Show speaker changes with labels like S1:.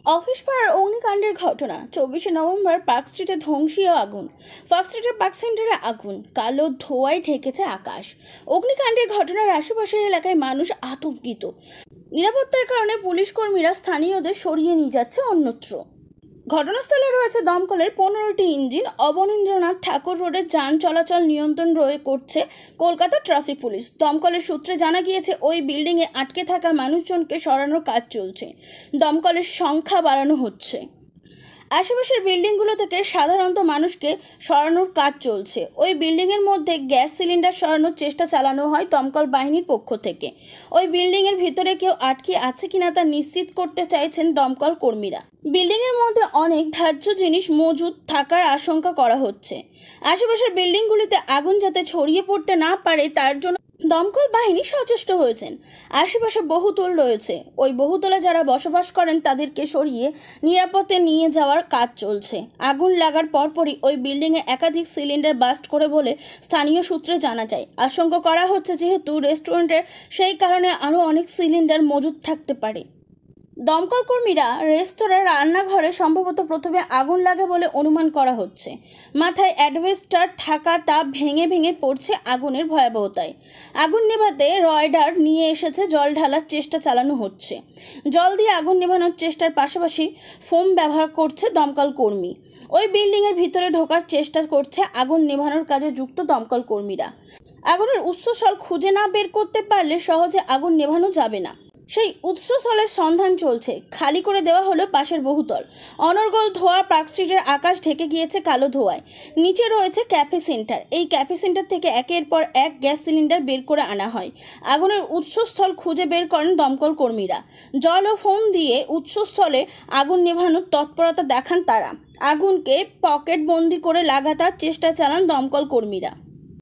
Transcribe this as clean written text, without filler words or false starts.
S1: Office পাড়ার অগ্নিকাণ্ডের ঘটনা 24 নভেম্বর পার্ক স্ট্রিটে ধ্বংসীয় আগুন। পার্ক স্ট্রিটের পার্ক সেন্টারে আগুন, কালো ধোঁয়ায় ঢেকেছে আকাশ। অগ্নিকাণ্ডের ঘটনার আশেপাশের এলাকায় মানুষ আতঙ্কিত। নিরাপত্তার কারণে পুলিশ কর্মীরা স্থানীয়দের সরিয়ে নিয়ে যাচ্ছে অন্যত্র। ঘটনাস্থলে রয়েছে দমকলের 15টি ইঞ্জিন। অবনীন্দ্রনাথ ঠাকুর রোডে যান চলাচল নিয়ন্ত্রণ করছে কলকাতা ট্রাফিক পুলিশ। দমকলের সূত্রে জানা গিয়েছে, ওই বিল্ডিংয়ে আটকে থাকা মানুষজনকে সরানোর কাজ চলছে। দমকলের সংখ্যা বাড়ানো হচ্ছে। আশেপাশের বিল্ডিংগুলো থেকে সাধারণত মানুষকে সরানোর কাজ চলছে। ওই বিল্ডিংয়ের মধ্যে গ্যাস সিলিন্ডার সরানোর চেষ্টা চালানো হয় দমকল বাহিনীর পক্ষ থেকে। ওই বিল্ডিংয়ের ভিতরে কেউ আটকে আছে কিনা তা নিশ্চিত করতে চাইছেন দমকল কর্মীরা। বিল্ডিংয়ের মধ্যে অনেক ধার্য জিনিস মজুদ থাকার আশঙ্কা করা হচ্ছে। আশেপাশের বিল্ডিংগুলিতে আগুন যাতে ছড়িয়ে পড়তে না পারে তার জন্য দমকল বাহিনী সচেষ্ট হয়েছেন। আশেপাশে বহুতল রয়েছে, ওই বহুতলে যারা বসবাস করেন তাদেরকে সরিয়ে নিরাপদে নিয়ে যাওয়ার কাজ চলছে। আগুন লাগার পরপরই ওই বিল্ডিংয়ে একাধিক সিলিন্ডার বাস্ট করে বলে স্থানীয় সূত্রে জানা যায়। আশঙ্কা করা হচ্ছে, যেহেতু রেস্টুরেন্টের, সেই কারণে আরও অনেক সিলিন্ডার মজুদ থাকতে পারে। দমকল কর্মীরা রেস্তোরাঁর রান্নাঘরে সম্ভবত প্রথমে আগুন লাগে বলে অনুমান করা হচ্ছে। মাথায় অ্যাডভেস্টার থাকা তা ভেঙে ভেঙে পড়ছে আগুনের ভয়াবহতায়। আগুন নেভাতে রয়ডার নিয়ে এসেছে, জল ঢালার চেষ্টা চালানো হচ্ছে। জল দিয়ে আগুন নেভানোর চেষ্টার পাশাপাশি ফোম ব্যবহার করছে দমকল কর্মী। ওই বিল্ডিংয়ের ভিতরে ঢোকার চেষ্টা করছে আগুন নেভানোর কাজে যুক্ত দমকল কর্মীরা। আগুনের উৎসস্থল খুঁজে না বের করতে পারলে সহজে আগুন নেভানো যাবে না। সেই উৎসস্থলের সন্ধান চলছে। খালি করে দেওয়া হলো পাশের বহুতল। অনর্গল ধোঁয়া, পার্ক স্ট্রিটের আকাশ ঢেকে গিয়েছে কালো ধোঁয়ায়। নিচে রয়েছে ক্যাফে সেন্টার। এই ক্যাফে সেন্টার থেকে একের পর এক গ্যাস সিলিন্ডার বের করে আনা হয়। আগুনের উৎসস্থল খুঁজে বের করেন দমকল কর্মীরা। জল ও ফোম দিয়ে উৎসস্থলে আগুন নেভানোর তৎপরতা দেখান তারা। আগুনকে পকেটবন্দি করে লাগাতার চেষ্টা চালান দমকল কর্মীরা।